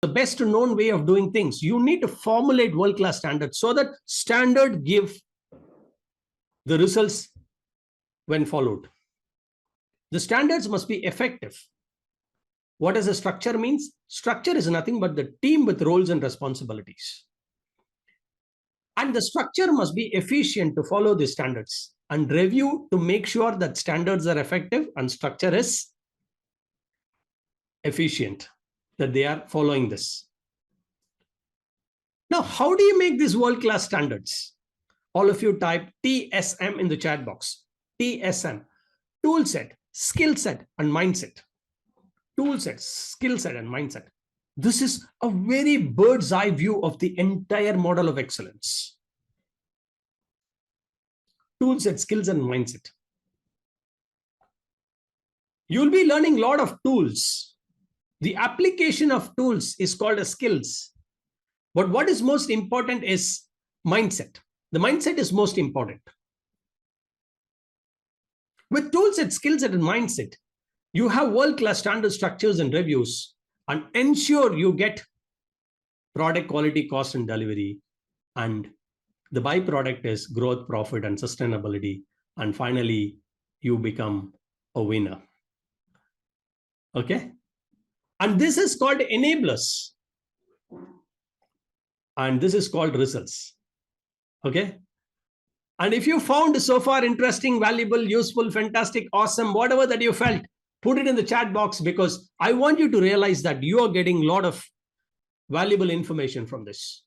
the best known way of doing things. You need to formulate world-class standards so that standard give the results when followed. The standards must be effective. What does a structure means? Structure is nothing but the team with roles and responsibilities. And the structure must be efficient to follow the standards and review to make sure that standards are effective and structure is efficient, that they are following this. Now, how do you make these world-class standards? All of you type TSM in the chat box. TSM, tool set, skill set, and mindset. Tool set, skill set, and mindset. This is a very bird's eye view of the entire model of excellence. Tool set, skills, and mindset. You'll be learning a lot of tools. The application of tools is called as skills. But what is most important is mindset. The mindset is most important. With tool set, skill set, and mindset, you have world-class standard structures and reviews and ensure you get product quality, cost, and delivery. And the byproduct is growth, profit, and sustainability. And finally, you become a winner. Okay? And this is called enablers. And this is called results. Okay? And if you found so far interesting, valuable, useful, fantastic, awesome, whatever that you felt, put it in the chat box, because I want you to realize that you are getting a lot of valuable information from this.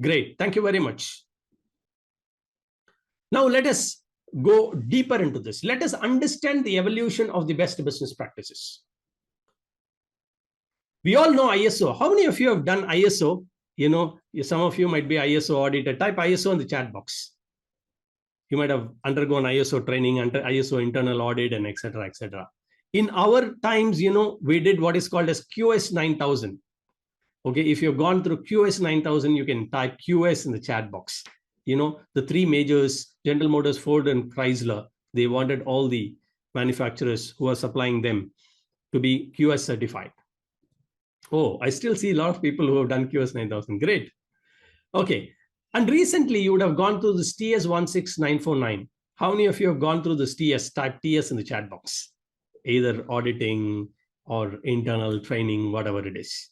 Great. Thank you very much. Now let us go deeper into this. Let us understand the evolution of the best business practices. We all know ISO. How many of you have done ISO? You know, some of you might be ISO auditor. Type ISO in the chat box. You might have undergone ISO training, under ISO internal audit, and etc., etc. In our times, you know, we did what is called as QS 9000. Okay, if you've gone through QS 9000, you can type QS in the chat box. You know, the three majors, General Motors, Ford, and Chrysler, they wanted all the manufacturers who are supplying them to be QS certified. Oh, I still see a lot of people who have done QS 9000. Great. Okay. And recently, you would have gone through this TS 16949. How many of you have gone through this TS? Type TS in the chat box. Either auditing or internal training, whatever it is.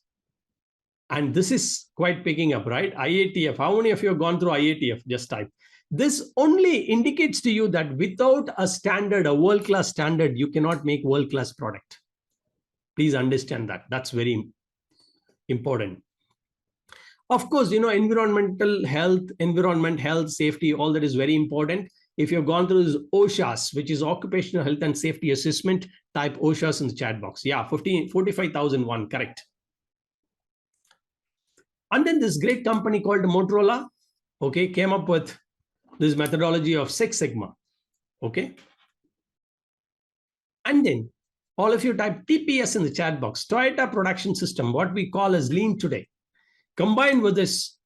And this is quite picking up, right? IATF. How many of you have gone through IATF? Just type. This only indicates to you that without a standard, a world-class standard, you cannot make world-class product. Please understand that. That's very important. Of course, you know, environment, health, safety, all that is very important. If you've gone through this OSHAS, which is Occupational Health and Safety Assessment, type OSHAS in the chat box. Yeah, 45,001, correct. And then this great company called Motorola, okay, came up with this methodology of Six Sigma, okay. And then all of you type TPS in the chat box, Toyota Production System, what we call as Lean today, combined with this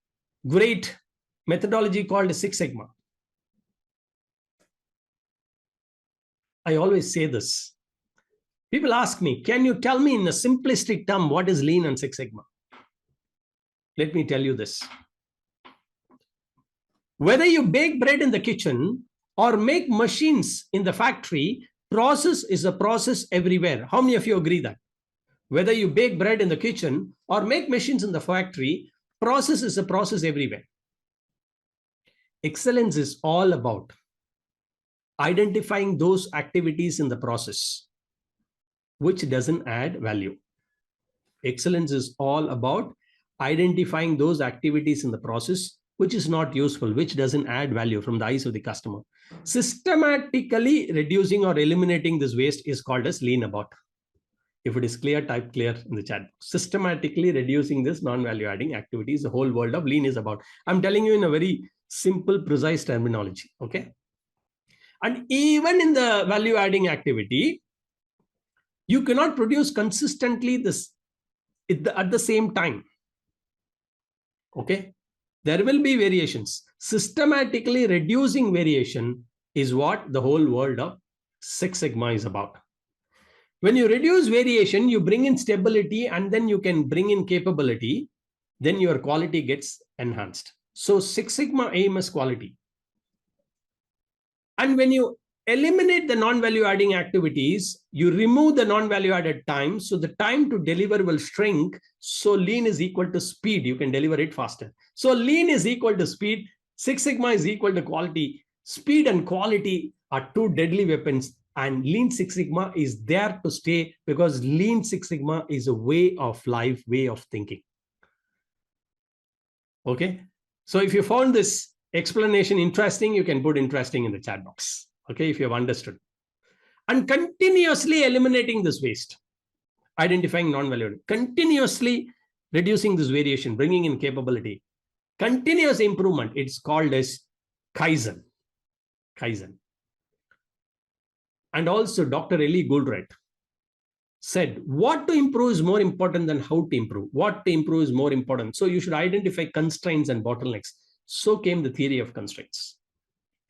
great methodology called Six Sigma. I always say this. People ask me, can you tell me in a simplistic term what is Lean and Six Sigma? Let me tell you this. Whether you bake bread in the kitchen or make machines in the factory, process is a process everywhere. How many of you agree that? Whether you bake bread in the kitchen or make machines in the factory, process is a process everywhere. Excellence is all about identifying those activities in the process which doesn't add value. Excellence is all about identifying those activities in the process which is not useful, which doesn't add value from the eyes of the customer. Systematically reducing or eliminating this waste is called as lean about. If it is clear, type clear in the chat. Systematically reducing this non-value adding activities, the whole world of lean is about. I'm telling you in a very simple, precise terminology. Okay. And even in the value adding activity, you cannot produce consistently this at the same time. Okay. There will be variations. Systematically reducing variation is what the whole world of Six Sigma is about. When you reduce variation, you bring in stability and then you can bring in capability, then your quality gets enhanced. So Six Sigma aim is quality. And when you eliminate the non-value adding activities, you remove the non-value added time. So the time to deliver will shrink. So lean is equal to speed. You can deliver it faster. So lean is equal to speed. Six Sigma is equal to quality. Speed and quality are two deadly weapons. And Lean Six Sigma is there to stay because Lean Six Sigma is a way of life, way of thinking. Okay. So if you found this explanation interesting, you can put interesting in the chat box. Okay, if you have understood. And continuously eliminating this waste, identifying non-value, continuously reducing this variation, bringing in capability, continuous improvement. It's called as Kaizen. Kaizen. And also Dr. Ellie Goldratt said, what to improve is more important than how to improve. What to improve is more important. So you should identify constraints and bottlenecks. So came the theory of constraints.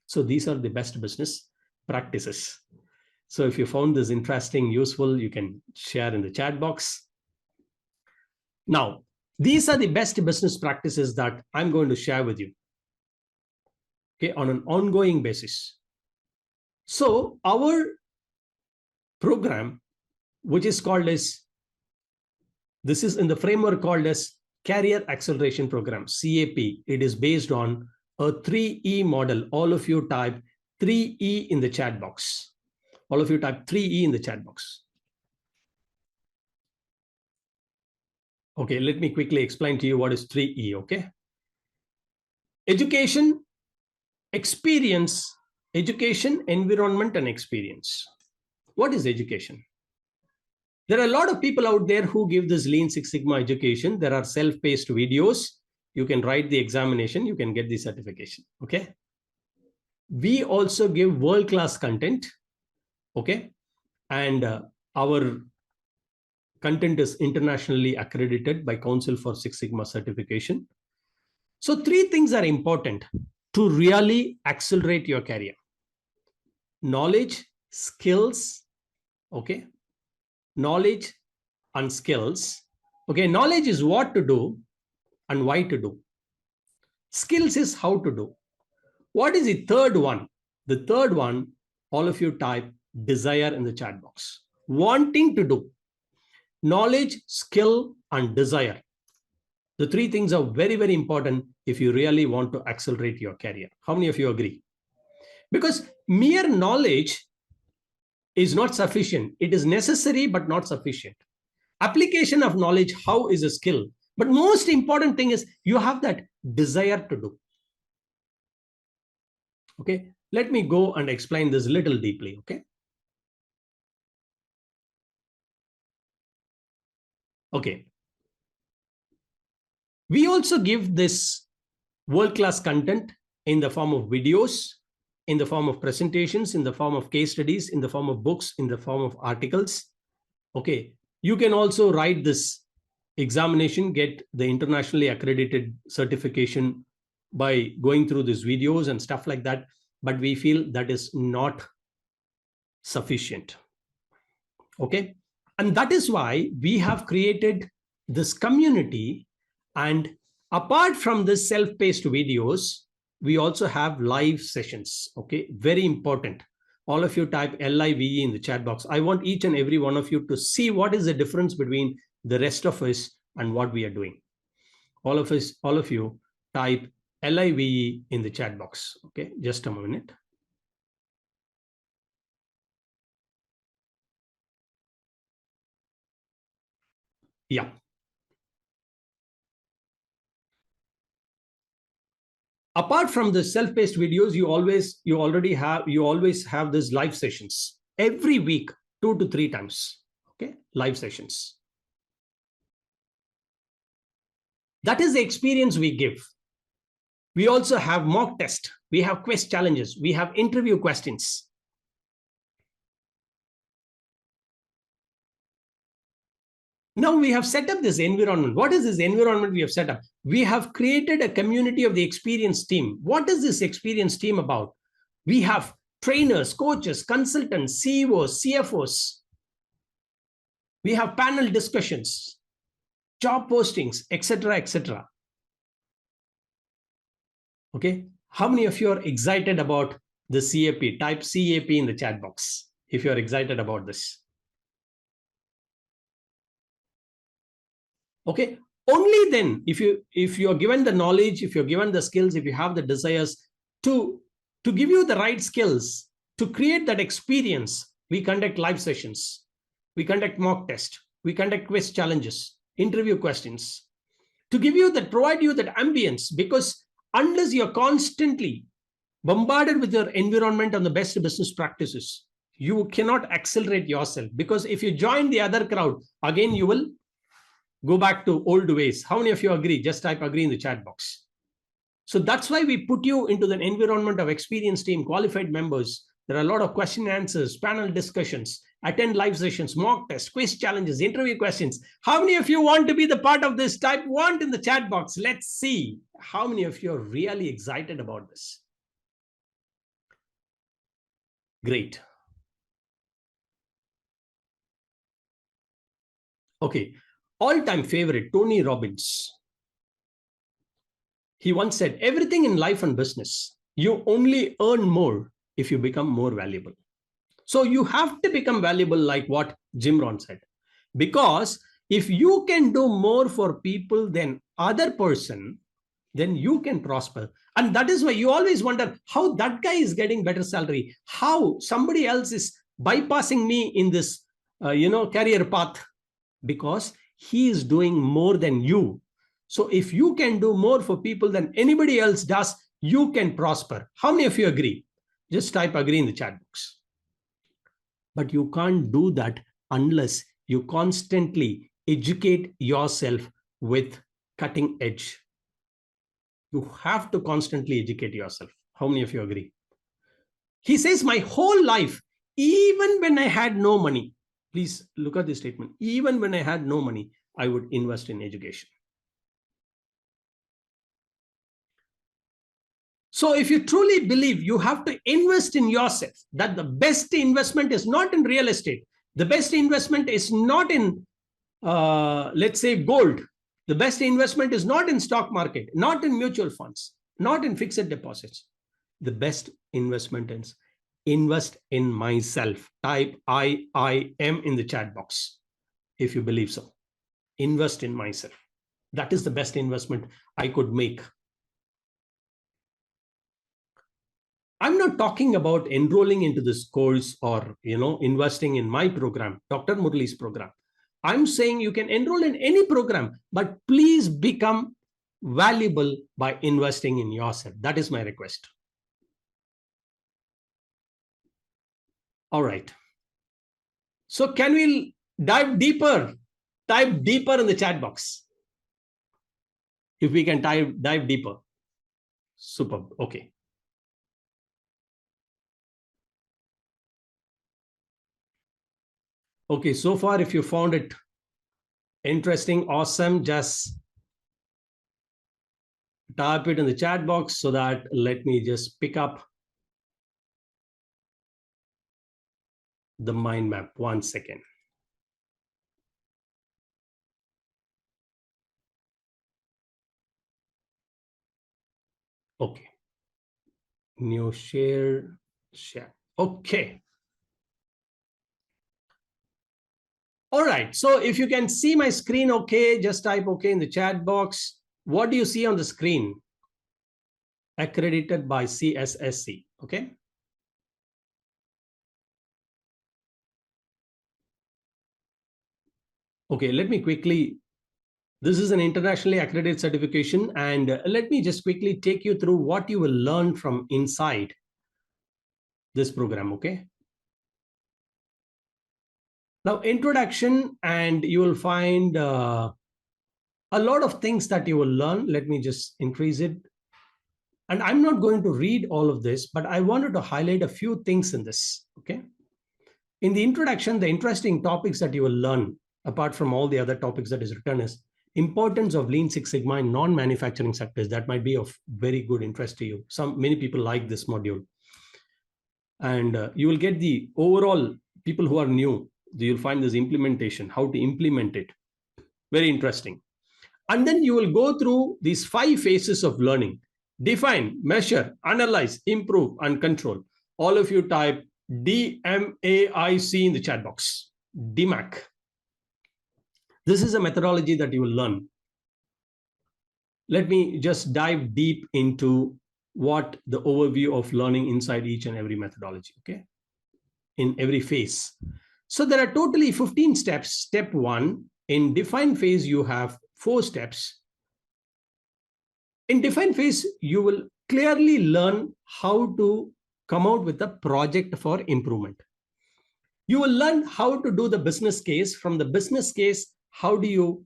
So these are the best business practices. So if you found this interesting, useful, you can share in the chat box. Now, these are the best business practices that I'm going to share with you, okay, on an ongoing basis. So our program, which is called as, this is in the framework called as Career Acceleration Program, CAP. It is based on a 3E model. All of you type 3E in the chat box. All of you type 3E in the chat box. Okay, let me quickly explain to you what is 3E, okay? Education, experience, education, environment, and experience. What is education? There are a lot of people out there who give this Lean Six Sigma education. There are self-paced videos. You can write the examination. You can get the certification, okay? We also give world-class content, okay? And our content is internationally accredited by Council for Six Sigma certification. So three things are important to really accelerate your career. Knowledge, skills, okay? Knowledge and skills. Okay, knowledge is what to do and why to do. Skills is how to do. What is the third one? The third one, all of you type desire in the chat box. Wanting to do. Knowledge, skill, and desire. The three things are very, very important if you really want to accelerate your career. How many of you agree? Because mere knowledge is not sufficient. It is necessary, but not sufficient. Application of knowledge, how is a skill? But most important thing is you have that desire to do. Okay, let me go and explain this a little deeply, okay? Okay. We also give this world-class content in the form of videos, in the form of presentations, in the form of case studies, in the form of books, in the form of articles. Okay, you can also write this examination, get the internationally accredited certification by going through these videos and stuff like that. But we feel that is not sufficient. Okay, and that is why we have created this community. And apart from this self-paced videos, we also have live sessions. Okay, very important. All of you type LIVE in the chat box. I want each and every one of you to see what is the difference between the rest of us and what we are doing. All of you type LIVE in the chat box. Okay, just a minute. Yeah. Apart from the self-paced videos, you always have these live sessions every week, 2 to 3 times. Okay, live sessions. That is the experience we give. We also have mock test. We have quest challenges. We have interview questions. Now we have set up this environment. What is this environment we have set up? We have created a community of the experienced team. What is this experienced team about? We have trainers, coaches, consultants, CEOs, CFOs, We have panel discussions, job postings, etc., etc. Okay. How many of you are excited about the CAP? Type CAP in the chat box if you're excited about this. Okay. Only then, if you're given the knowledge, if you're given the skills, if you have the desires to give you the right skills, to create that experience, we conduct live sessions, we conduct mock test, we conduct quiz challenges, interview questions, to give you that, provide you that ambience, because unless you're constantly bombarded with your environment and the best business practices, you cannot accelerate yourself. Because if you join the other crowd, again, you will go back to old ways. How many of you agree? Just type agree in the chat box. So that's why we put you into the environment of experienced team, qualified members. There are a lot of question and answers, panel discussions, attend live sessions, mock tests, quiz challenges, interview questions. How many of you want to be the part of this? Type 1 in the chat box. Let's see how many of you are really excited about this. Great. Okay. All-time favorite, Tony Robbins. He once said, everything in life and business, you only earn more if you become more valuable. So you have to become valuable, like what Jim Rohn said. Because if you can do more for people than other person, then you can prosper. And that is why you always wonder how that guy is getting better salary, how somebody else is bypassing me in this career path, because he is doing more than you. So if you can do more for people than anybody else does, you can prosper. How many of you agree? Just type agree in the chat box. But you can't do that unless you constantly educate yourself with cutting edge. You have to constantly educate yourself. How many of you agree? He says, my whole life, even when I had no money, please look at this statement, even when I had no money, I would invest in education. So if you truly believe you have to invest in yourself, that the best investment is not in real estate, the best investment is not in, let's say, gold. The best investment is not in stock market, not in mutual funds, not in fixed deposits. The best investment is invest in myself. Type I am in the chat box if you believe so. Invest in myself. That is the best investment I could make. I'm not talking about enrolling into this course or investing in my program, Dr. Murali's program. I'm saying you can enroll in any program, but please become valuable by investing in yourself. That is my request. All right. So can we dive deeper? Type deeper in the chat box. If we can dive deeper. Superb. Okay. Okay, so far, if you found it interesting, awesome, just type it in the chat box so that let me just pick up the mind map. 1 second. Okay. New share. Okay. All right. So if you can see my screen, okay, just type okay in the chat box. What do you see on the screen? Accredited by CSSC. Okay. Okay, let me quickly. This is an internationally accredited certification, and let me just quickly take you through what you will learn from inside this program. Okay. Now, introduction, and you will find a lot of things that you will learn. Let me just increase it. And I'm not going to read all of this, but I wanted to highlight a few things in this. Okay. In the introduction, the interesting topics that you will learn, apart from all the other topics that is written, is importance of Lean Six Sigma in non-manufacturing sectors. That might be of very good interest to you. Many people like this module. And you will get the overall, people who are new, You'll find this implementation, how to implement it. Very interesting. And then you will go through these 5 phases of learning: define, measure, analyze, improve, and control. All of you type DMAIC in the chat box. DMAC. This is a methodology that you will learn. Let me just dive deep into what the overview of learning inside each and every methodology, okay? In every phase. So there are totally 15 steps. Step 1, in define phase, you have 4 steps. In define phase, you will clearly learn how to come out with a project for improvement. You will learn how to do the business case. From the business case, how do you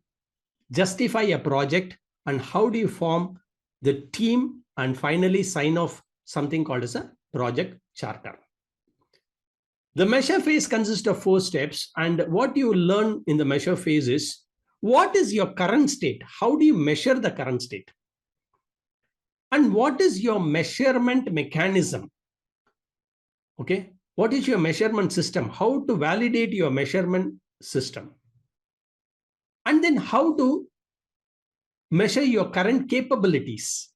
justify a project, and how do you form the team, and finally sign off something called as a project charter. The measure phase consists of 4 steps, and what you learn in the measure phase is what is your current state? How do you measure the current state? And what is your measurement mechanism? Okay, what is your measurement system? How to validate your measurement system? And then how to measure your current capabilities,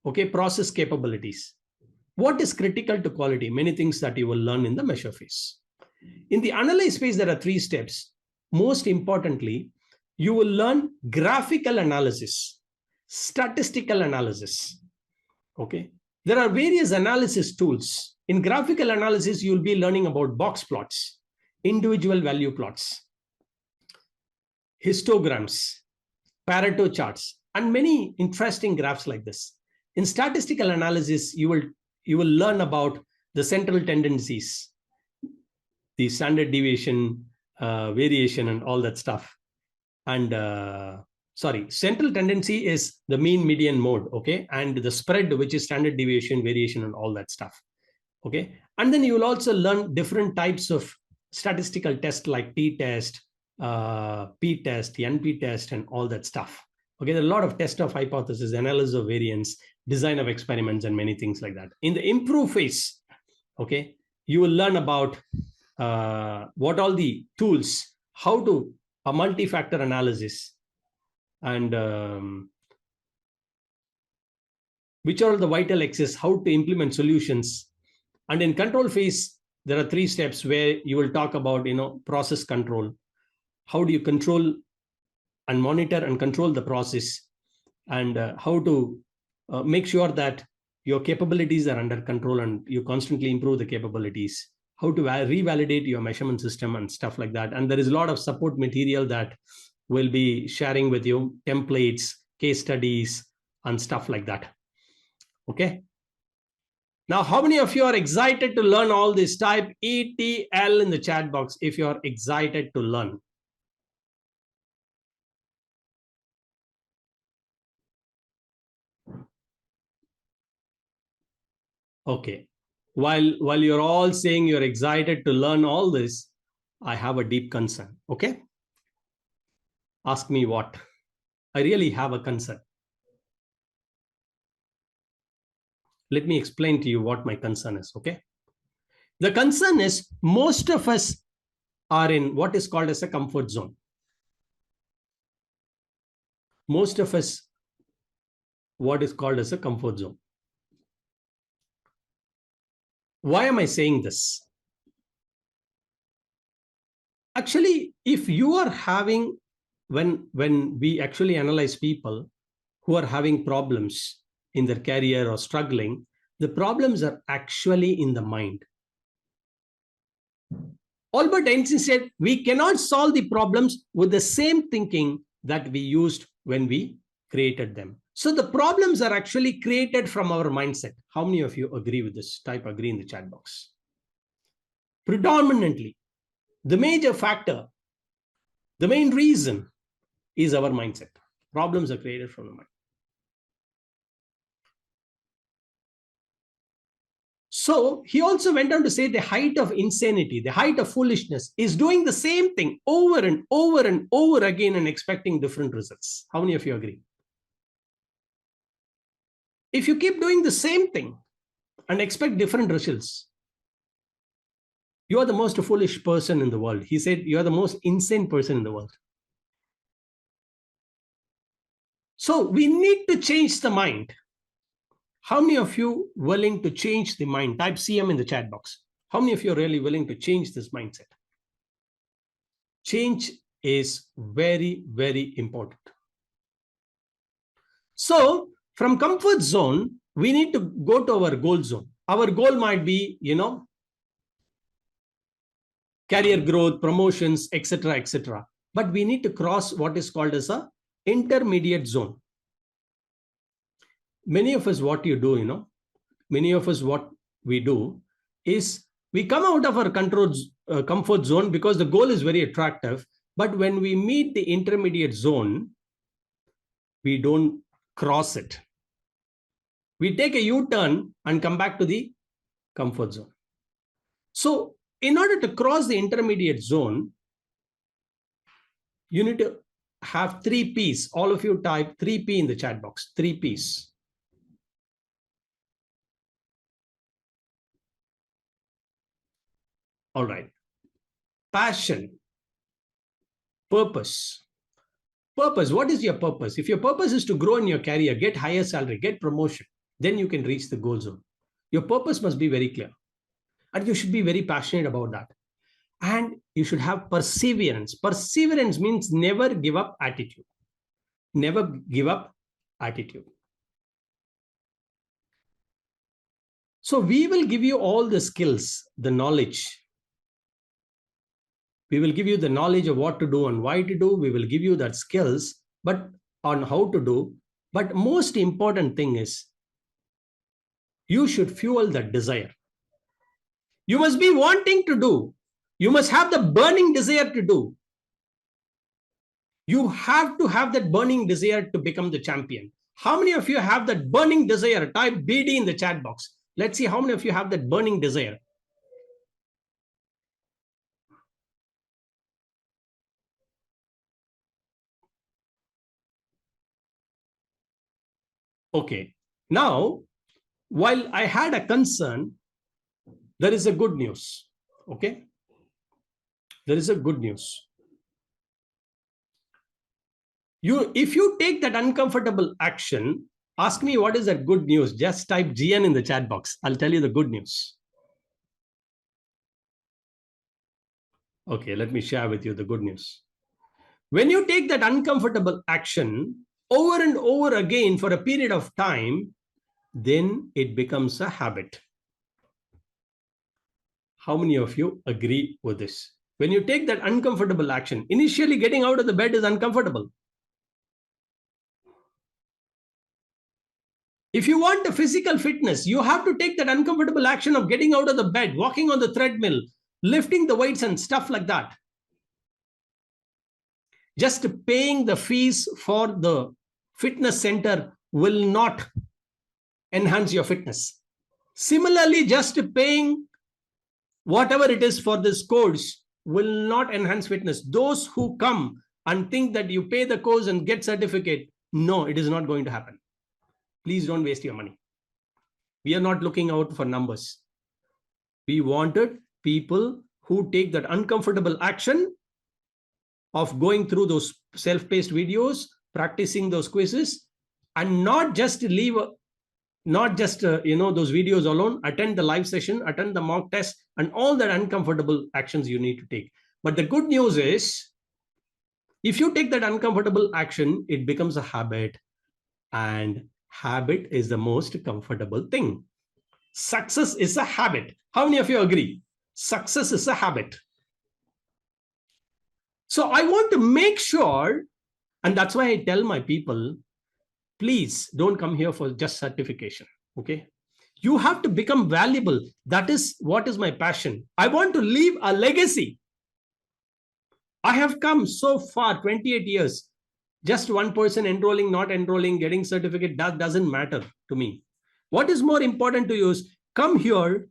okay, process capabilities. What is critical to quality? Many things that you will learn in the measure phase. In the analyze phase, there are 3 steps. Most importantly, you will learn graphical analysis, statistical analysis. Okay, there are various analysis tools. In graphical analysis, you'll be learning about box plots, individual value plots, histograms, Pareto charts, and many interesting graphs like this. In statistical analysis, you will learn about the central tendencies, the standard deviation, variation, and all that stuff. And central tendency is the mean, median, mode, okay, and the spread, which is standard deviation, variation, and all that stuff, okay. And then you will also learn different types of statistical tests like t-test, p-test, np-test, and all that stuff. Okay, there are a lot of test of hypothesis, analysis of variance, design of experiments, and many things like that. In the improve phase, okay, you will learn about what all the tools, how to a multi-factor analysis, and which are the vital axes, how to implement solutions. And in control phase, there are 3 steps where you will talk about, process control. How do you control and monitor and control the process, and how to make sure that your capabilities are under control and you constantly improve the capabilities, how to revalidate your measurement system and stuff like that. And there is a lot of support material that we'll be sharing with you, templates, case studies, and stuff like that. Okay. Now, how many of you are excited to learn all this? Type ETL in the chat box if you are excited to learn. Okay. While you're all saying you're excited to learn all this, I have a deep concern. Okay. Ask me what. I really have a concern. Let me explain to you what my concern is. Okay. The concern is most of us are in what is called as a comfort zone. Most of us, what is called as a comfort zone. Why am I saying this? Actually, if you are having, when we actually analyze people who are having problems in their career or struggling, the problems are actually in the mind. Albert Einstein said, we cannot solve the problems with the same thinking that we used when we created them. So the problems are actually created from our mindset. How many of you agree with this? Type agree in the chat box. Predominantly, the major factor, the main reason is our mindset. Problems are created from the mind. So he also went on to say the height of insanity, the height of foolishness is doing the same thing over and over and over again and expecting different results. How many of you agree? If you keep doing the same thing and expect different results, You are the most foolish person in the world. He said, you are the most insane person in the world. So we need to change the mind. How many of you willing to change the mind? Type CM in the chat box. How many of you are really willing to change this mindset? Change is very, very important. So from comfort zone, we need to go to our goal zone. Our goal might be, career growth, promotions, etc., etc. But we need to cross what is called as a intermediate zone. Many of us, what we do is we come out of our comfort zone because the goal is very attractive. But when we meet the intermediate zone, we don't cross it. We take a U-turn and come back to the comfort zone. So in order to cross the intermediate zone, you need to have 3 P's. All of you type 3P in the chat box. 3 P's. All right. Passion. Purpose. Purpose. What is your purpose? If your purpose is to grow in your career, get higher salary, get promotion, then you can reach the goal zone. Your purpose must be very clear. And you should be very passionate about that. And you should have perseverance. Perseverance means never give up attitude. Never give up attitude. So we will give you all the skills, the knowledge. We will give you the knowledge of what to do and why to do. We will give you that skills, but on how to do. But most important thing is you should fuel that desire. You must be wanting to do. You must have the burning desire to do. You have to have that burning desire to become the champion. How many of you have that burning desire? Type BD in the chat box. Let's see how many of you have that burning desire. Okay. Now, while I had a concern, there is a good news. Okay. There is a good news. If you take that uncomfortable action, ask me what is that good news. Just type GN in the chat box. I'll tell you the good news. Okay, let me share with you the good news. When you take that uncomfortable action over and over again for a period of time, then it becomes a habit. How many of you agree with this? When you take that uncomfortable action, initially getting out of the bed is uncomfortable. If you want the physical fitness, you have to take that uncomfortable action of getting out of the bed, walking on the treadmill, lifting the weights and stuff like that. Just paying the fees for the fitness center will not enhance your fitness. Similarly, just paying whatever it is for this course will not enhance fitness. Those who come and think that you pay the course and get certificate, no, it is not going to happen. Please don't waste your money. We are not looking out for numbers. We wanted people who take that uncomfortable action of going through those self-paced videos, practicing those quizzes, and not just leave, those videos alone, attend the live session, attend the mock test, and all that uncomfortable actions you need to take. But the good news is, if you take that uncomfortable action, it becomes a habit, and habit is the most comfortable thing. Success is a habit. How many of you agree? Success is a habit. So I want to make sure, and that's why I tell my people, please don't come here for just certification. Okay. You have to become valuable. That is what is my passion. I want to leave a legacy. I have come so far, 28 years. Just one person enrolling, not enrolling, getting certificate, that doesn't matter to me. What is more important to you is come here.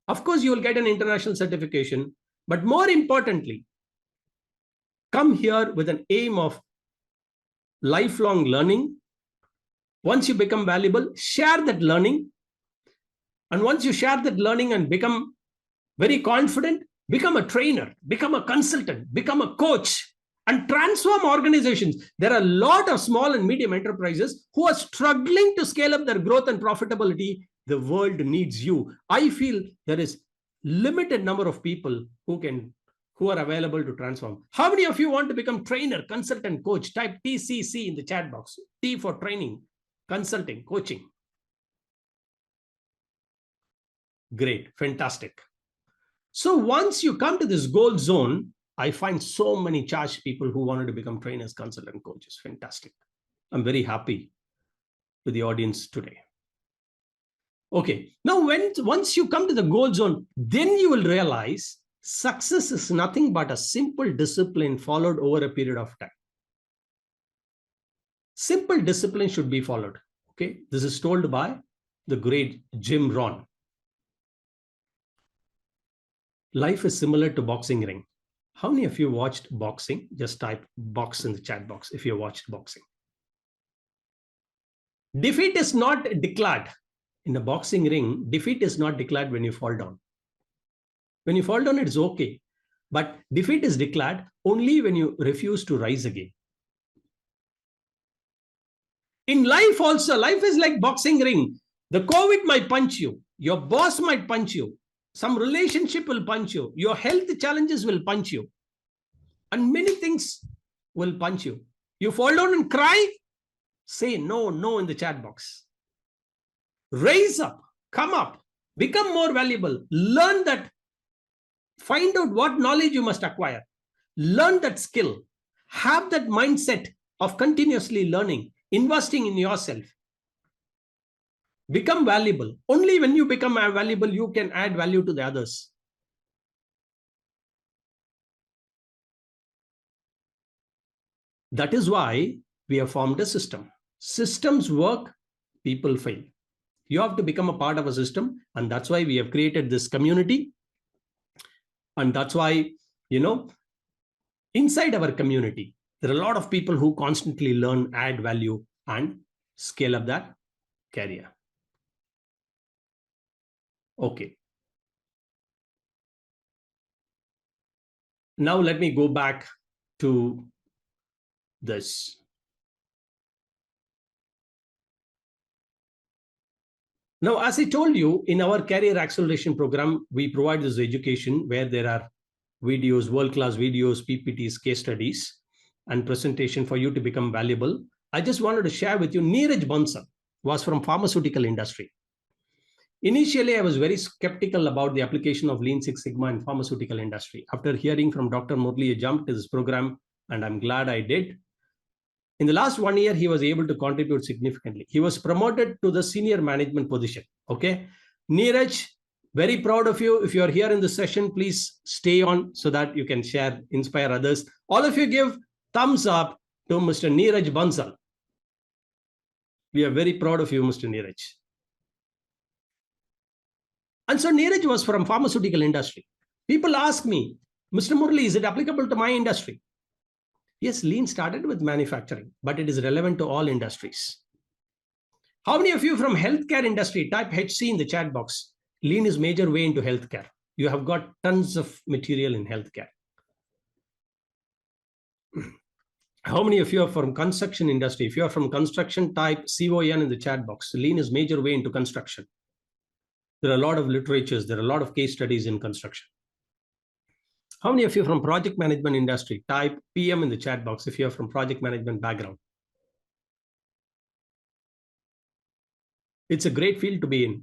Of course, you will get an international certification, but more importantly, come here with an aim of lifelong learning. Once you become valuable, share that learning. And once you share that learning and become very confident, become a trainer, become a consultant, become a coach, and transform organizations. There are a lot of small and medium enterprises who are struggling to scale up their growth and profitability. The world needs you. I feel there is limited number of people who are available to transform. How many of you want to become trainer, consultant, coach? Type TCC in the chat box. T for training, consulting, coaching. Great, fantastic. So once you come to this gold zone, I find so many charged people who wanted to become trainers, consultant, coaches. Fantastic. I'm very happy with the audience today. Okay, now once you come to the gold zone, then you will realize success is nothing but a simple discipline followed over a period of time. Simple discipline should be followed. Okay, this is told by the great Jim Rohn. Life is similar to boxing ring. How many of you watched boxing? Just type box in the chat box if you watched boxing. Defeat is not declared. In a boxing ring, defeat is not declared when you fall down. When you fall down, it's okay. But defeat is declared only when you refuse to rise again. In life also, life is like boxing ring. The COVID might punch you. Your boss might punch you. Some relationship will punch you. Your health challenges will punch you. And many things will punch you. You fall down and cry? Say no in the chat box. Raise up, come up, become more valuable. Learn that. Find out what knowledge you must acquire. Learn that skill. Have that mindset of continuously learning, investing in yourself. Become valuable. Only when you become valuable, you can add value to the others. That is why we have formed a system. Systems work, people fail. You have to become a part of a system, and that's why we have created this community. And that's why, inside our community, there are a lot of people who constantly learn, add value, and scale up that career. Okay. Now let me go back to this. Now, as I told you, in our career acceleration program, we provide this education where there are videos, world-class videos, PPTs, case studies, and presentation for you to become valuable. I just wanted to share with you, Neeraj Bansal was from pharmaceutical industry. Initially, I was very skeptical about the application of Lean Six Sigma in pharmaceutical industry. After hearing from Dr. Murli, I jumped to this program, and I'm glad I did. In the last 1 year, he was able to contribute significantly. He was promoted to the senior management position. Okay. Neeraj, very proud of you. If you are here in this session, please stay on so that you can share, inspire others. All of you give thumbs up to Mr. Neeraj Bansal. We are very proud of you, Mr. Neeraj. And so Neeraj was from pharmaceutical industry. People ask me, Mr. Murli, is it applicable to my industry? Yes, Lean started with manufacturing, but it is relevant to all industries. How many of you from healthcare industry? Type HC in the chat box. Lean is major way into healthcare. You have got tons of material in healthcare. How many of you are from construction industry? If you are from construction, type CON in the chat box. Lean is major way into construction. There are a lot of literatures. There are a lot of case studies in construction. How many of you from project management industry? Type PM in the chat box if you're from project management background. It's a great field to be in.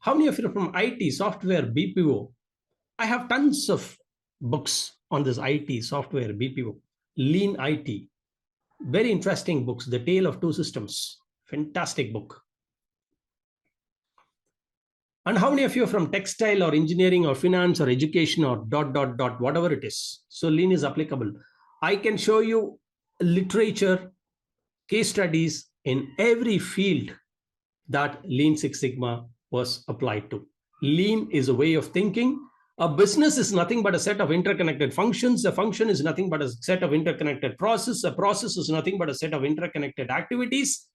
How many of you are from IT, software, BPO? I have tons of books on this IT, software, BPO, Lean IT. Very interesting books. The Tale of Two Systems. Fantastic book. And how many of you are from textile or engineering or finance or education or ... whatever it is? So Lean is applicable. I can show you literature, case studies in every field that Lean Six Sigma was applied to. Lean is a way of thinking. A business is nothing but a set of interconnected functions. A function is nothing but a set of interconnected processes. A process is nothing but a set of interconnected activities.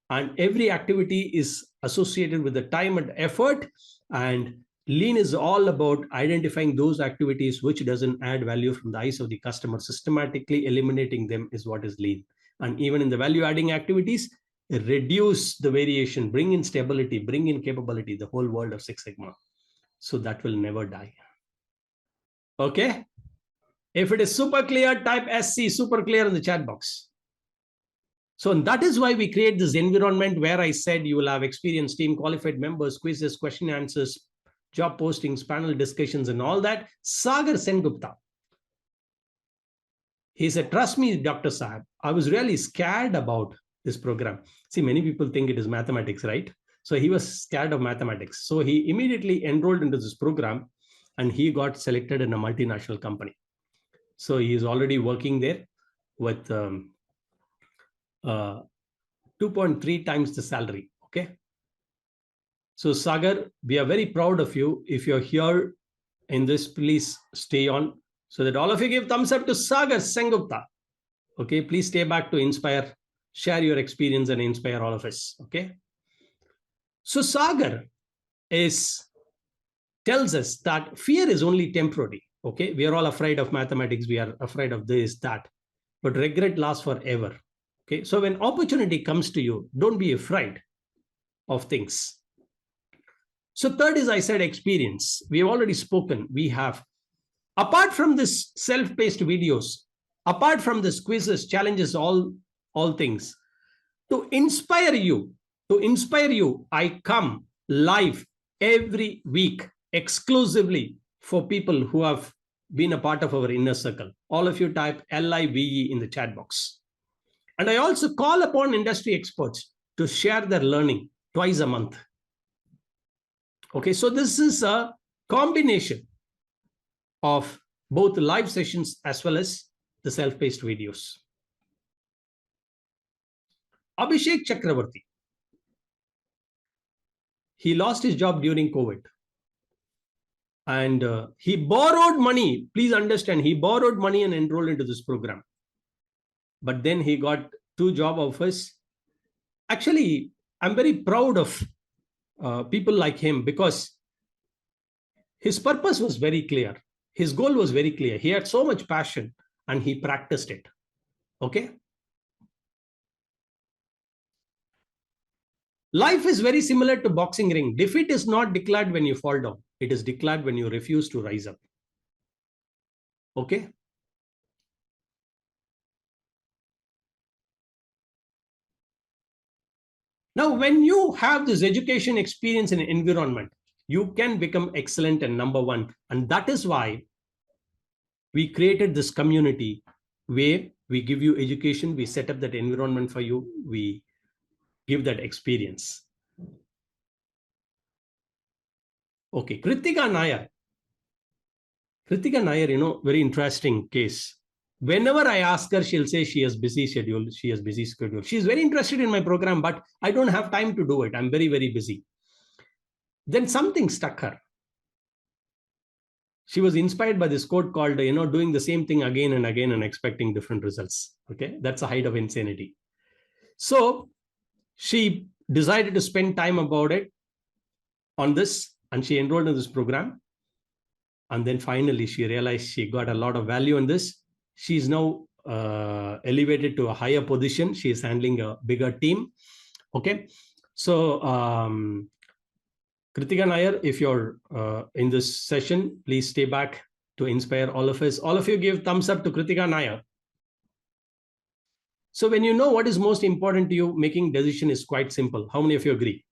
And every activity is associated with the time and effort. And Lean is all about identifying those activities which doesn't add value from the eyes of the customer. Systematically eliminating them is what is lean. And even in the value adding activities, reduce the variation, bring in stability, bring in capability, the whole world of Six Sigma. So that will never die. Okay. If it is super clear, type SC, super clear in the chat box. So that is why we create this environment where I said you will have experienced team, qualified members, quizzes, question answers, job postings, panel discussions, and all that. Sagar Sengupta. He said, trust me, Dr. Saab, I was really scared about this program. See, many people think it is mathematics, right? So he was scared of mathematics. So he immediately enrolled into this program and he got selected in a multinational company. So he is already working there with 2.3 times the salary. Okay. So Sagar, we are very proud of you. If you're here in this, please stay on so that all of you give thumbs up to Sagar Sengupta. Okay, please stay back to inspire, share your experience and inspire all of us. Okay. So Sagar tells us that fear is only temporary. Okay, we are all afraid of mathematics. We are afraid of this, that, but regret lasts forever. Okay, so when opportunity comes to you, don't be afraid of things. So third is, I said, experience. We have already spoken. We have, apart from this self-paced videos, apart from this quizzes, challenges, all things, to inspire you, I come live every week exclusively for people who have been a part of our inner circle. All of you type LIVE in the chat box. And I also call upon industry experts to share their learning twice a month. Okay, so this is a combination of both live sessions as well as the self-paced videos. Abhishek Chakravarti. He lost his job during COVID. And he borrowed money. Please understand, he borrowed money and enrolled into this program. But then he got 2 job offers. Actually, I'm very proud of people like him because his purpose was very clear. His goal was very clear. He had so much passion and he practiced it. Okay. Life is very similar to boxing ring. Defeat is not declared when you fall down. It is declared when you refuse to rise up. Okay. Now, when you have this education experience in an environment, you can become excellent and number one. And that is why we created this community where we give you education, we set up that environment for you, we give that experience. Okay, Kritika Nair. Kritika Nair, very interesting case. Whenever I ask her, she'll say she has busy schedule. She has busy schedule. She's very interested in my program, but I don't have time to do it. I'm very, very busy. Then something struck her. She was inspired by this quote called, doing the same thing again and again and expecting different results. Okay, that's a height of insanity. So she decided to spend time about it on this, and she enrolled in this program. And then finally, she realized she got a lot of value in this. She's now elevated to a higher position. She is handling a bigger team. Okay. So Kritika Nair, if you're in this session, please stay back to inspire all of us. All of you give thumbs up to Kritika Nair. So when you know what is most important to you, making decision is quite simple. How many of you agree?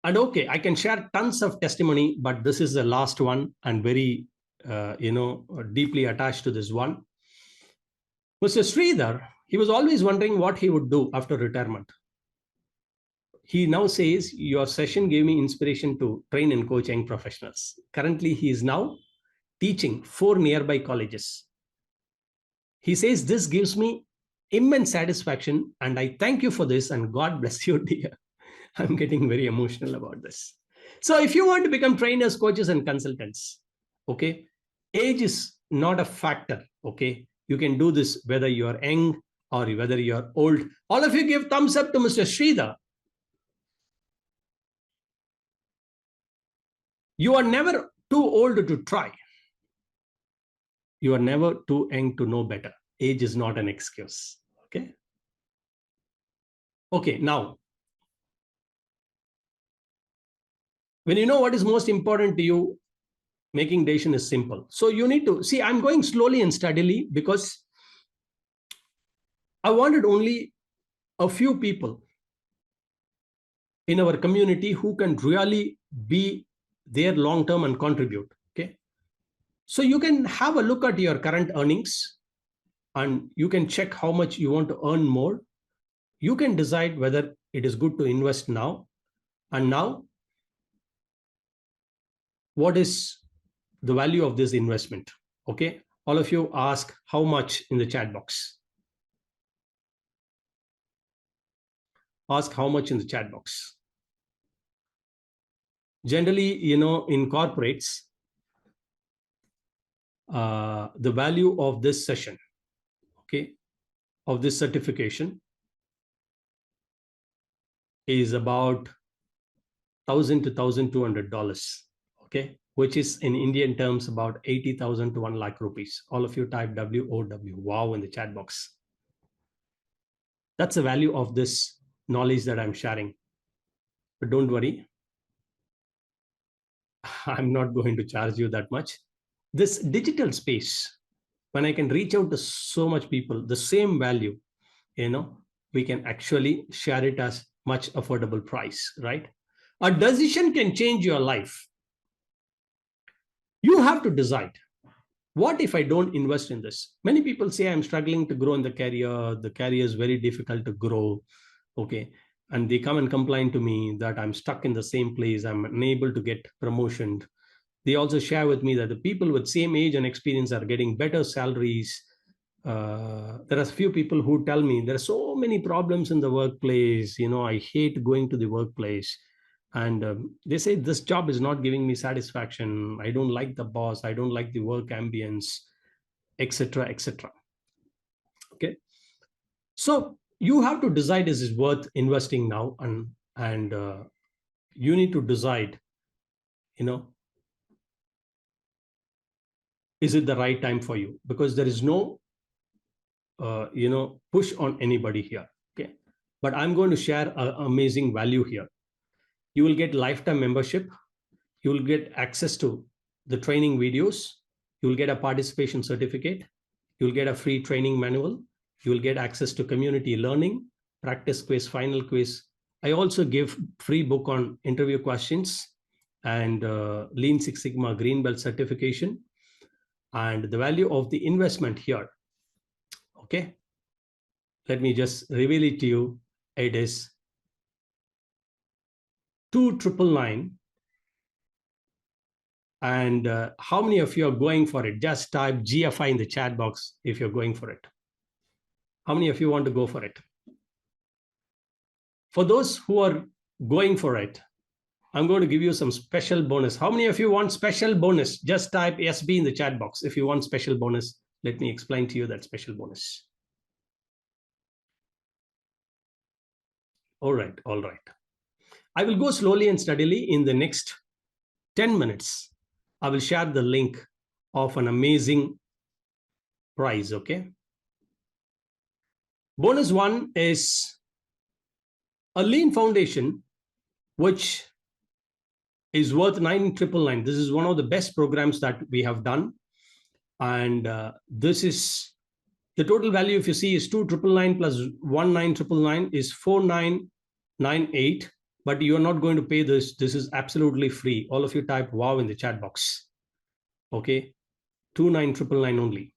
And okay, I can share tons of testimony, but this is the last one and very, deeply attached to this one. Mr. Sridhar, he was always wondering what he would do after retirement. He now says, your session gave me inspiration to train and coach young professionals. Currently, he is now teaching 4 nearby colleges. He says, this gives me immense satisfaction and I thank you for this and God bless you, dear. I'm getting very emotional about this. So if you want to become trainers, coaches, and consultants, okay, age is not a factor, okay? You can do this whether you're young or whether you're old. All of you give thumbs up to Mr. Sridhar. You are never too old to try. You are never too young to know better. Age is not an excuse. Okay. Okay. Now, when you know what is most important to you, making decision is simple. So you need to see, I'm going slowly and steadily because I wanted only a few people in our community who can really be there long term and contribute. Okay. So you can have a look at your current earnings and you can check how much you want to earn more. You can decide whether it is good to invest now. And now, what is the value of this investment? Okay. All of you ask how much in the chat box. Ask how much in the chat box. Generally, in corporates, the value of this session, okay, of this certification is about $1,000 to $1,200, okay, which is in Indian terms about 80,000 to 1 lakh rupees. All of you type WOW, wow, in the chat box. That's the value of this knowledge that I'm sharing. But don't worry, I'm not going to charge you that much. This digital space, when I can reach out to so much people, the same value, we can actually share it as much affordable price, right? A decision can change your life. You have to decide, what if I don't invest in this? Many people say I'm struggling to grow in the career is very difficult to grow, okay, and they come and complain to me that I'm stuck in the same place, I'm unable to get promotion. They also share with me that the people with same age and experience are getting better salaries. There are a few people who tell me there are so many problems in the workplace. I hate going to the workplace. And they say this job is not giving me satisfaction. I don't like the boss. I don't like the work ambience, etc., etc. Okay. So you have to decide, is it worth investing now? And you need to decide, is it the right time for you? Because there is no push on anybody here. Okay. But I'm going to share an amazing value here. You will get lifetime membership. You will get access to the training videos. You will get a participation certificate. You will get a free training manual. You will get access to community learning, practice quiz, final quiz. I also give free book on interview questions and Lean Six Sigma Green Belt certification. And the value of the investment here, okay, let me just reveal it to you. It is 2,999. And how many of you are going for it? Just type GFI in the chat box if you're going for it. How many of you want to go for it? For those who are going for it, I'm going to give you some special bonus. How many of you want special bonus? Just type SB in the chat box if you want special bonus. Let me explain to you that special bonus. All right. I will go slowly and steadily. In the next 10 minutes, I will share the link of an amazing prize, okay? Bonus one is a lean foundation, which is worth 9,999. This is one of the best programs that we have done. And this is the total value, if you see, is 2,999 plus 1,999 is 4,998. But you are not going to pay this. This is absolutely free. All of you type wow in the chat box. Okay, 2,999 only.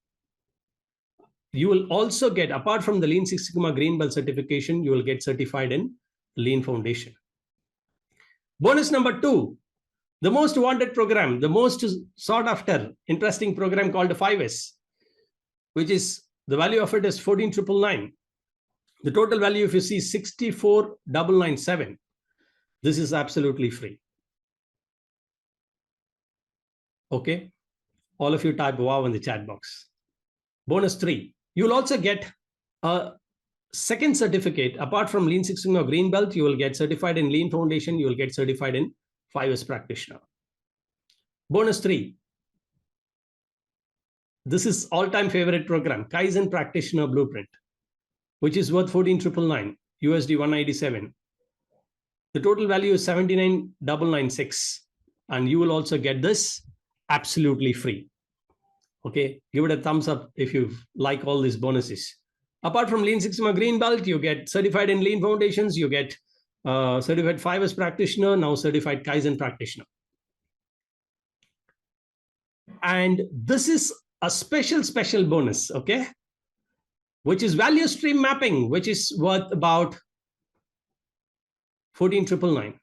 You will also get, apart from the Lean Six Sigma Green Belt certification, you will get certified in Lean Foundation. Bonus number 2, the most wanted program, the most sought after, interesting program called the 5S, which is the value of it is 14,999. The total value, if you see, 64,997. This is absolutely free. Okay. All of you type wow in the chat box. Bonus 3, you'll also get a second certificate. Apart from Lean Six Sigma Green Belt, you will get certified in Lean Foundation. You will get certified in 5S Practitioner. Bonus 3. This is all-time favorite program, Kaizen Practitioner Blueprint, which is worth 14,999 USD 197. The total value is 79,996, and you will also get this absolutely free. Okay, give it a thumbs up if you like all these bonuses. Apart from Lean Six Sigma Green Belt, you get certified in Lean Foundations, you get certified 5S practitioner, now certified Kaizen practitioner. And this is a special bonus, okay, which is value stream mapping, which is worth about 14,999.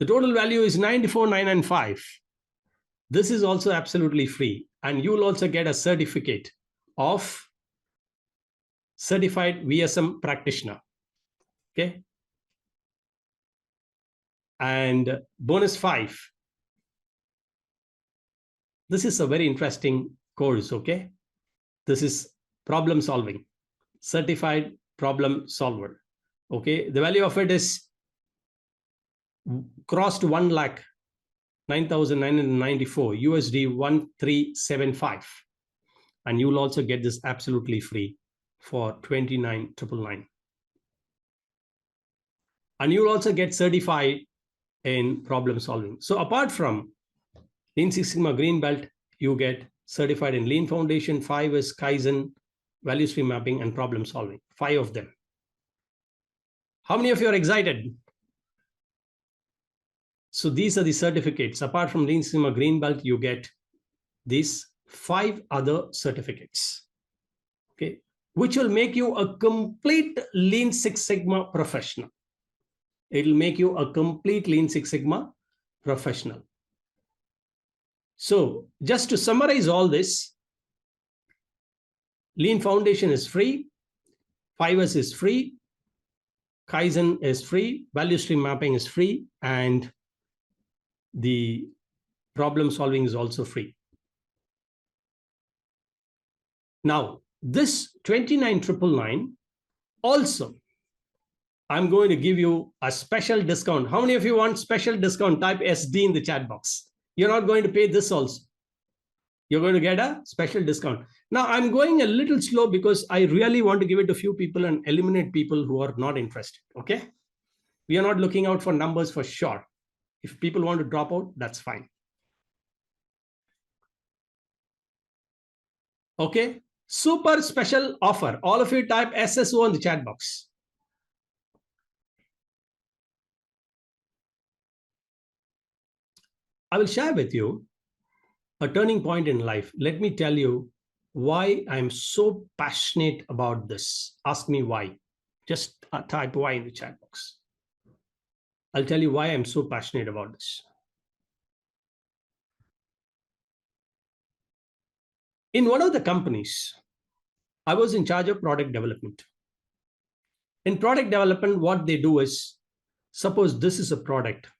The total value is 94,995. This is also absolutely free, and you will also get a certificate of certified VSM practitioner. Okay. And bonus 5. This is a very interesting course. Okay. This is problem solving, certified problem solver. Okay. The value of it is crossed 1 lakh 9,994 USD 1375. And you will also get this absolutely free for 29,999. And you will also get certified in problem solving. So apart from Lean Six Sigma Green Belt, you get certified in Lean Foundation, 5S, Kaizen, value stream mapping, and problem solving. 5 of them. How many of you are excited? So these are the certificates. Apart from Lean Six Sigma Green Belt, you get these 5 other certificates, okay, which will make you a complete Lean Six Sigma professional. It will make you a complete Lean Six Sigma professional. So just to summarize all this, Lean Foundation is free, 5S is free, Kaizen is free, value stream mapping is free, and the problem solving is also free. Now, this 29,999 also, I'm going to give you a special discount. How many of you want special discount? Type SD in the chat box. You're not going to pay this also. You're going to get a special discount. Now, I'm going a little slow because I really want to give it to a few people and eliminate people who are not interested. Okay? We are not looking out for numbers for sure. If people want to drop out, that's fine. Okay? Super special offer. All of you type SSO in the chat box. I will share with you a turning point in life. Let me tell you why I'm so passionate about this. Ask me why. Just type why in the chat box. I'll tell you why I'm so passionate about this. In one of the companies, I was in charge of product development. In product development, what they do is, suppose this is a product,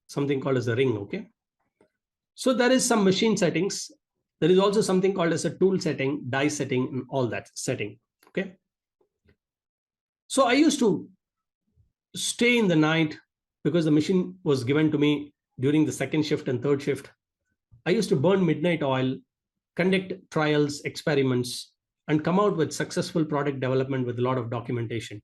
something called as a ring, okay? So there is some machine settings. There is also something called as a tool setting, die setting, and all that setting, okay? So I used to stay in the night because the machine was given to me during the second shift and third shift. I used to burn midnight oil, conduct trials, experiments, and come out with successful product development with a lot of documentation.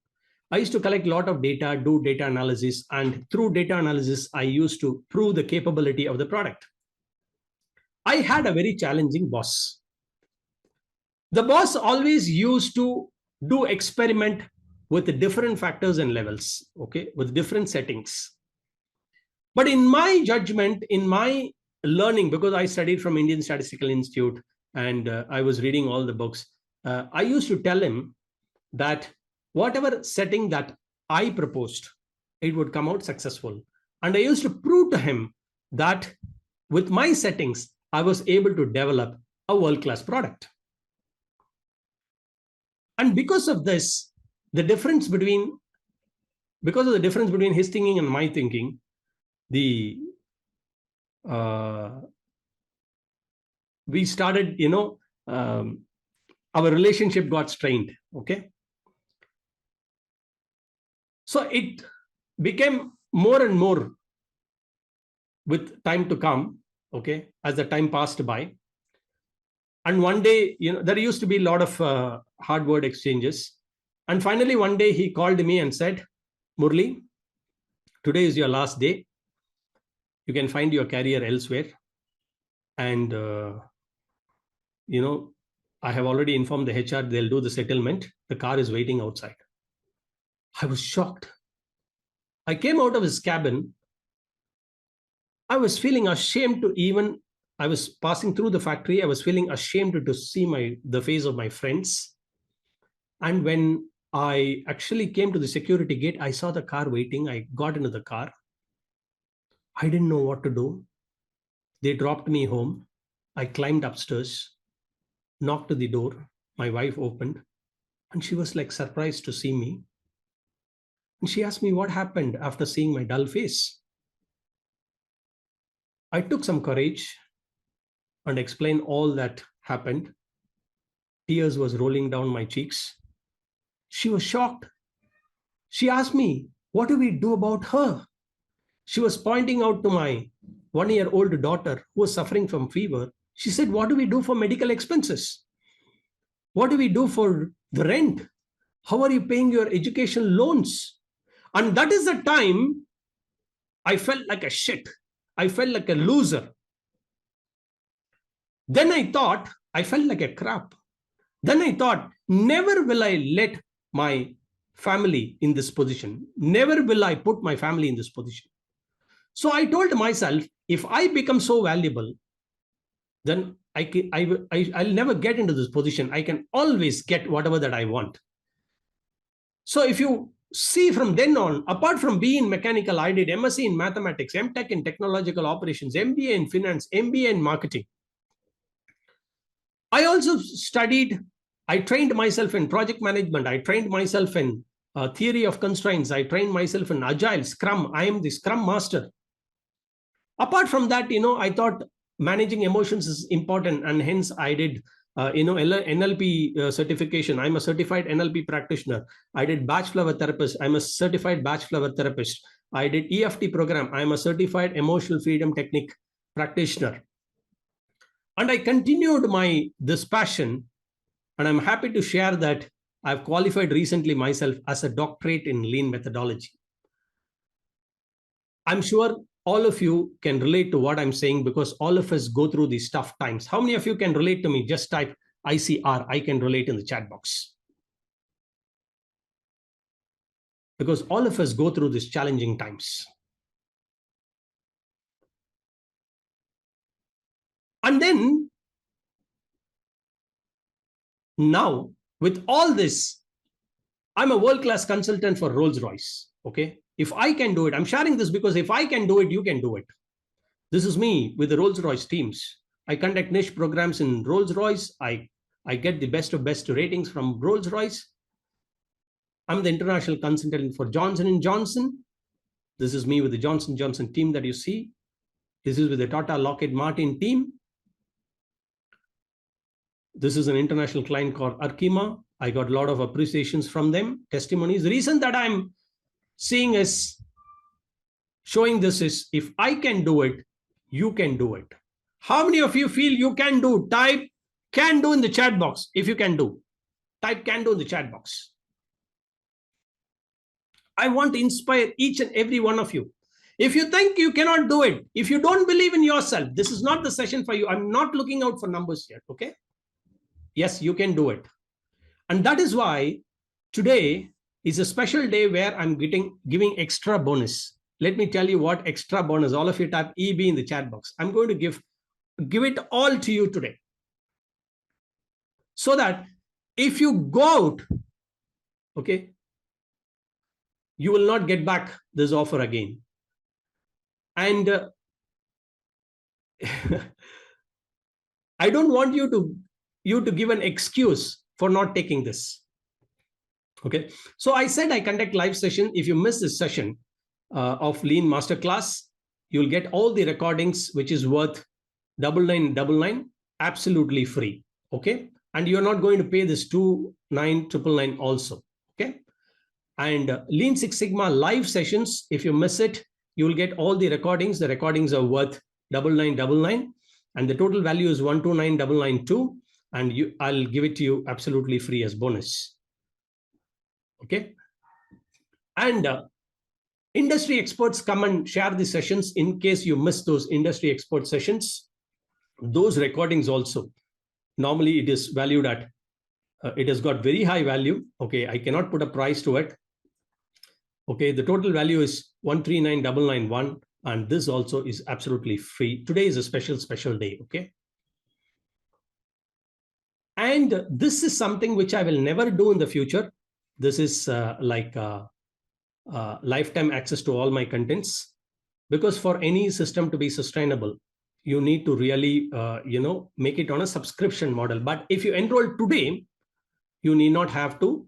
I used to collect a lot of data, do data analysis, and through data analysis, I used to prove the capability of the product. I had a very challenging boss. The boss always used to do experiment with different factors and levels, okay, with different settings. But in my judgment, in my learning, because I studied from Indian Statistical Institute and I was reading all the books, I used to tell him that whatever setting that I proposed, it would come out successful. And I used to prove to him that with my settings, I was able to develop a world-class product. And because of this, because of the difference between his thinking and my thinking, we started, our relationship got strained, okay? So it became more and more with time to come, okay, as the time passed by. And one day, there used to be a lot of hard word exchanges. And finally, one day he called me and said, Murli, today is your last day. You can find your career elsewhere. And, I have already informed the HR, they'll do the settlement. The car is waiting outside. I was shocked. I came out of his cabin. I was feeling ashamed to even, I was passing through the factory. I was feeling ashamed to see the face of my friends. And when I actually came to the security gate, I saw the car waiting. I got into the car. I didn't know what to do. They dropped me home. I climbed upstairs, knocked to the door. My wife opened, and she was like surprised to see me. And she asked me what happened after seeing my dull face. I took some courage and explained all that happened. Tears was rolling down my cheeks. She was shocked. She asked me, what do we do about her? She was pointing out to my 1-year-old daughter who was suffering from fever. She said, what do we do for medical expenses? What do we do for the rent? How are you paying your education loans? And that is the time I felt like a shit. I felt like a loser. Then I thought, I felt like a crap. Then I thought, never will I let my family in this position. Never will I put my family in this position. So I told myself, if I become so valuable, then I'll never get into this position. I can always get whatever that I want. So if you see from then on, apart from being mechanical, I did MSc in mathematics, MTech in technological operations, MBA in finance, MBA in marketing. I also studied, I trained myself in project management. I trained myself in theory of constraints. I trained myself in Agile, Scrum. I am the Scrum master. Apart from that, I thought managing emotions is important, and hence I did, NLP certification. I'm a certified NLP practitioner. I did batch flower therapist. I'm a certified batch flower therapist. I did EFT program. I'm a certified emotional freedom technique practitioner. And I continued this passion, and I'm happy to share that I've qualified recently myself as a doctorate in lean methodology. I'm sure all of you can relate to what I'm saying, because all of us go through these tough times. How many of you can relate to me? Just type ICR, I can relate, in the chat box. Because all of us go through these challenging times. And then, now, with all this, I'm a world-class consultant for Rolls-Royce, okay? If I can do it, I'm sharing this because if I can do it, you can do it. This is me with the Rolls-Royce teams. I conduct niche programs in Rolls-Royce. I get the best of best ratings from Rolls-Royce. I'm the international consultant for Johnson & Johnson. This is me with the Johnson & Johnson team that you see. This is with the Tata Lockheed Martin team. This is an international client called Arkema. I got a lot of appreciations from them, testimonies. The reason that I'm showing this is, if I can do it, you can do it. How many of you feel you can do? Type can do in the chat box if you can do. Type can do in the chat box. I want to inspire each and every one of you. If you think you cannot do it, if you don't believe in yourself, this is not the session for you. I'm not looking out for numbers here, okay? Yes, you can do it. And that is why today is a special day where I'm giving extra bonus. Let me tell you what extra bonus. All of you type EB in the chat box. I'm going to give it all to you today. So that if you go out, okay, you will not get back this offer again. And I don't want you to give an excuse for not taking this. Okay, so I said I conduct live session. If you miss this session of Lean Masterclass, you'll get all the recordings, which is worth $99.99, absolutely free. Okay, and you're not going to pay this $29.99 also. Okay, and Lean Six Sigma live sessions, if you miss it, you will get all the recordings. The recordings are worth 9999, and the total value is 129992, and I'll give it to you absolutely free as bonus. Okay. And industry experts come and share the sessions in case you miss those industry expert sessions. Those recordings also, normally it is valued at, it has got very high value. Okay, I cannot put a price to it. Okay, the total value is 139991, and this also is absolutely free. Today is a special day. Okay. And this is something which I will never do in the future. This is lifetime access to all my contents, because for any system to be sustainable, you need to really make it on a subscription model. But if you enroll today, you need not have to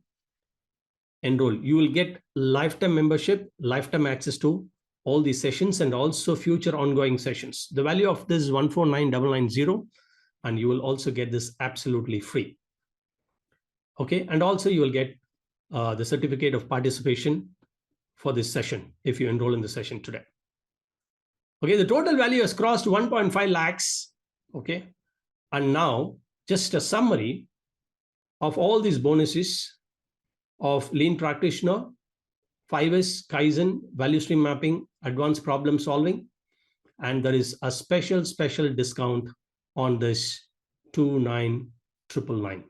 enroll. You will get lifetime membership, lifetime access to all these sessions, and also future ongoing sessions. The value of this is 149990, and you will also get this absolutely free. Okay, and also you will get the certificate of participation for this session if you enroll in the session today. Okay, the total value has crossed 1.5 lakhs. Okay, and now just a summary of all these bonuses of lean practitioner, 5S, Kaizen, value stream mapping, advanced problem solving, and there is a special discount on this 29999.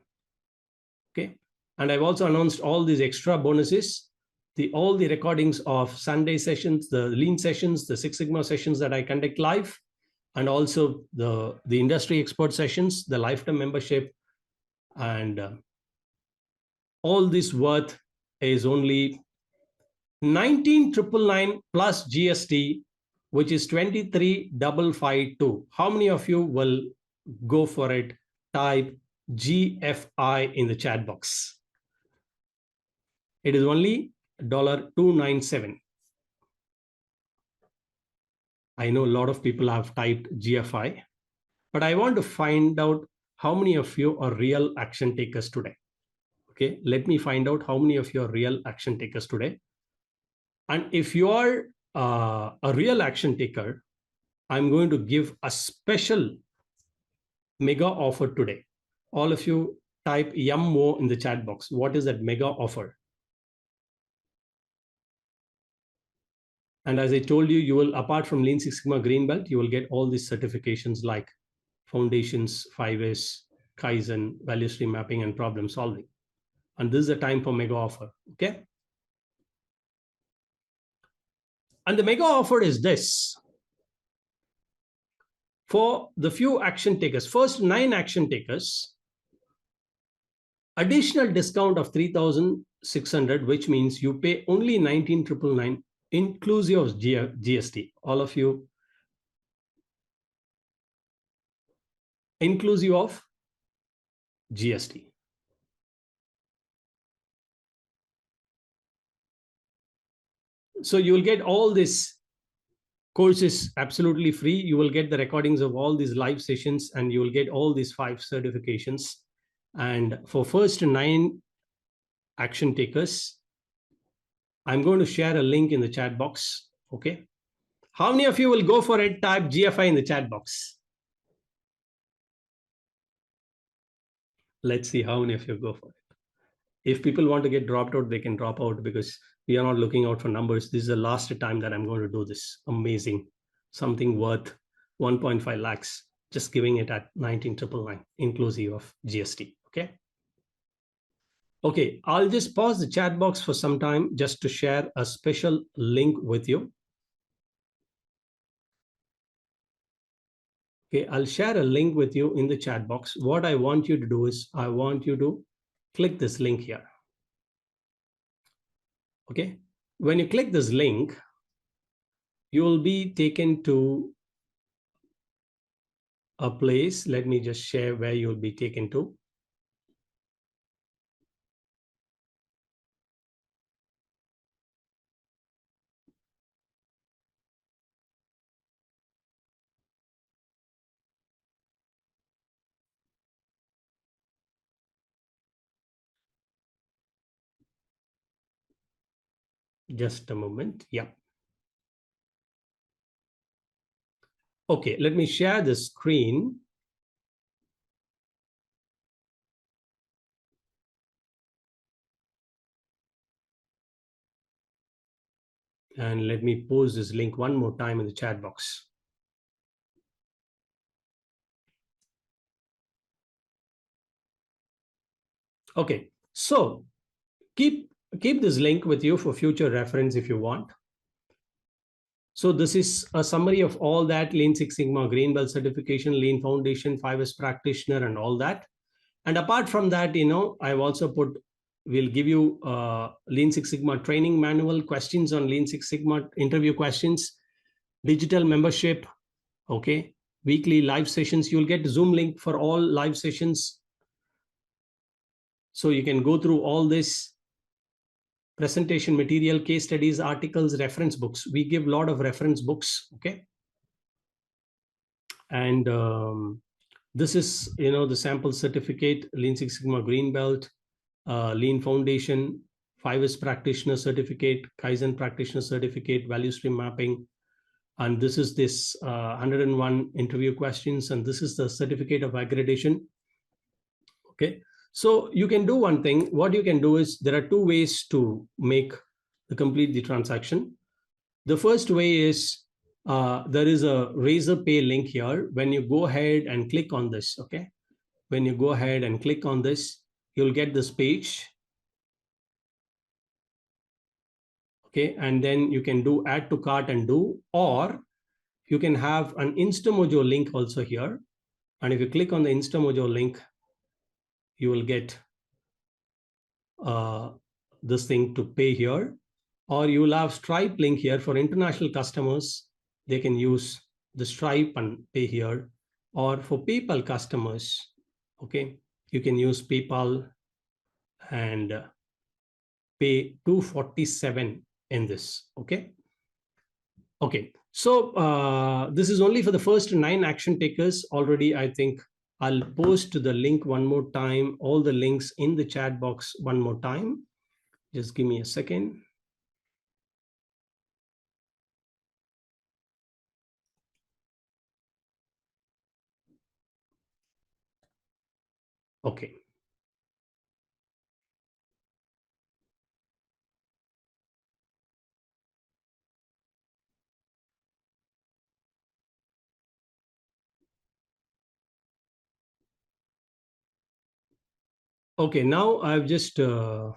Okay, and I've also announced all these extra bonuses, all the recordings of Sunday sessions, the lean sessions, the Six Sigma sessions that I conduct live, and also the industry expert sessions, the lifetime membership, and all this worth is only 19,999 plus GST, which is 23,552. How many of you will go for it? Type GFI in the chat box. It is only $297. I know a lot of people have typed GFI, but I want to find out how many of you are real action takers today. Okay, let me find out how many of you are real action takers today. And if you are a real action taker, I'm going to give a special mega offer today. All of you type YUMMO in the chat box. What is that mega offer? And as I told you, you will, apart from Lean Six Sigma Green Belt, you will get all these certifications like Foundations, 5S, Kaizen, value stream mapping, and problem solving. And this is the time for mega offer. Okay. And the mega offer is this. For the few action takers, first 9 action takers, additional discount of 3,600, which means you pay only 19,999 inclusive of GST. All of you, inclusive of GST. So you will get all these courses absolutely free. You will get the recordings of all these live sessions, and you will get all these 5 certifications. And for first 9 action takers, I'm going to share a link in the chat box. Okay. How many of you will go for it? Type GFI in the chat box. Let's see how many of you go for it. If people want to get dropped out, they can drop out, because we are not looking out for numbers. This is the last time that I'm going to do this. Amazing. Something worth 1.5 lakhs, just giving it at 19,999, inclusive of GST. Okay. Okay, I'll just pause the chat box for some time just to share a special link with you. Okay, I'll share a link with you in the chat box. What I want you to do is I want you to click this link here. Okay, when you click this link, you will be taken to a place. Let me just share where you'll be taken to. Just a moment. Yeah. Okay, let me share the screen. And let me post this link one more time in the chat box. Okay, so keep this link with you for future reference if you want. So this is a summary of all that: Lean Six Sigma, Green Belt certification, Lean Foundation, 5S practitioner, and all that. And apart from that, I've also put, we'll give you Lean Six Sigma training manual, questions on Lean Six Sigma, interview questions, digital membership, okay, weekly live sessions. You'll get Zoom link for all live sessions. So you can go through all this presentation material, case studies, articles, reference books. We give a lot of reference books, okay? And this is, the sample certificate, Lean Six Sigma Green Belt, Lean Foundation, 5S practitioner certificate, Kaizen practitioner certificate, value stream mapping. And this is this 101 interview questions. And this is the certificate of accreditation. Okay. So you can do one thing. What you can do is, there are two ways to complete the transaction. The first way is, there is a Razor Pay link here. When you go ahead and click on this, okay, when you go ahead and click on this, you'll get this page. Okay, and then you can do add to cart and do, or you can have an InstaMojo link also here. And if you click on the InstaMojo link, you will get this thing to pay here. Or you will have Stripe link here for international customers. They can use the Stripe and pay here. Or for PayPal customers, okay, you can use PayPal and pay $247 in this, okay? Okay, so this is only for the first 9 action takers. Already, I think I'll post the link one more time, all the links in the chat box one more time. Just give me a second. Okay. Okay, now I've just, so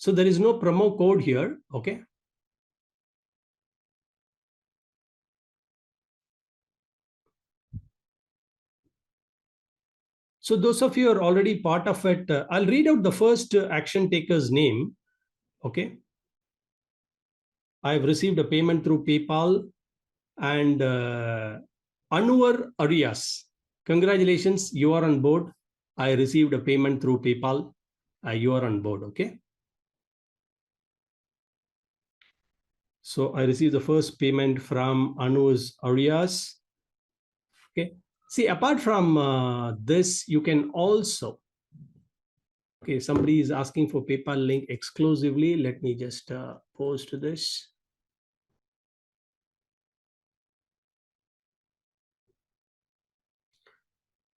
there is no promo code here, okay? So those of you are already part of it, I'll read out the first action taker's name, okay? I've received a payment through PayPal, and Anwar Arias. Congratulations, you are on board. I received a payment through PayPal. You are on board, okay? So I received the first payment from Anwar Arias. Okay. See, apart from this, you can also, okay, somebody is asking for PayPal link exclusively. Let me just post this.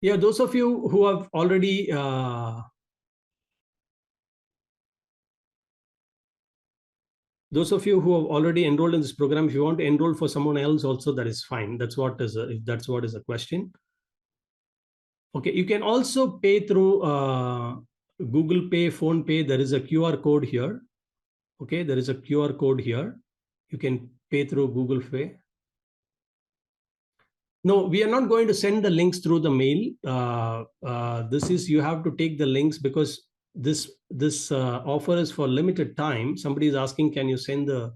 Yeah, those of you who have already enrolled in this program, if you want to enroll for someone else also, that is fine. That's what is if that's what is the question. Okay, you can also pay through Google Pay, Phone Pay. There is a QR code here. Okay, there is a QR code here. You can pay through Google Pay. No, we are not going to send the links through the mail. This is, you have to take the links, because this offer is for limited time. Somebody is asking, can you send the,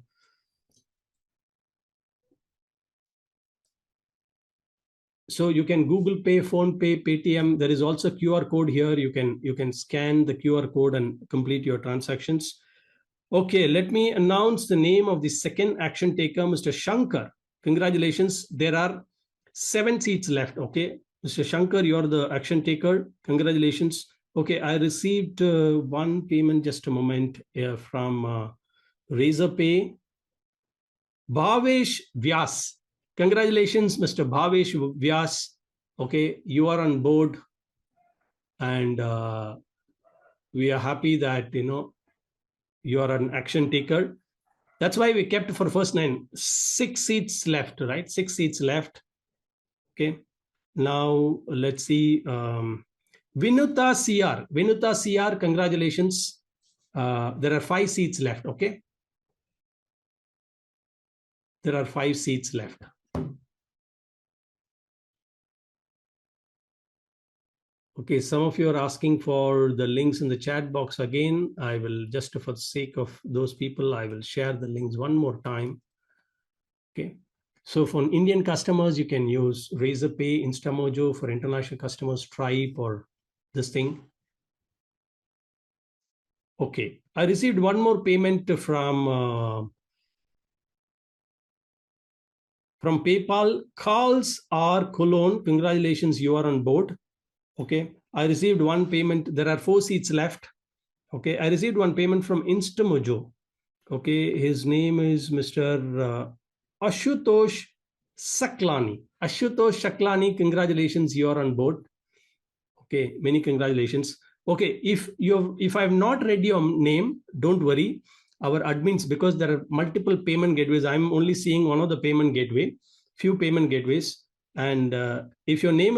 so you can Google Pay, Phone Pay, Paytm. There is also QR code here. You can scan the QR code and complete your transactions. Okay, let me announce the name of the second action taker, Mr. Shankar. Congratulations. There are 7 seats left. Okay, Mr. Shankar, you're the action taker. Congratulations. Okay, I received one payment, just a moment, from Razor Pay. Bhavesh Vyas. Congratulations, Mr. Bhavesh Vyas. Okay, you are on board, and we are happy that you are an action taker. That's why we kept for first 9, 6 seats left, right? 6 seats left. Okay. Now let's see. Vinuta CR. Vinuta CR, congratulations. There are 5 seats left. Okay. There are 5 seats left. Okay, some of you are asking for the links in the chat box again. I will, just for the sake of those people, I will share the links one more time. Okay. So for Indian customers, you can use Razorpay, Instamojo. For international customers, Stripe or this thing. Okay. I received one more payment from PayPal. Calls are Cologne. Congratulations, you are on board. Okay. I received one payment. There are 4 seats left. Okay. I received one payment from Instamojo. Okay. His name is Mr. Ashutosh Saklani. Ashutosh Saklani, congratulations, you are on board. Okay. Many congratulations. Okay. If I have not read your name, don't worry. Our admins, because there are multiple payment gateways, I'm only seeing one of the payment gateway, few payment gateways. And if your name is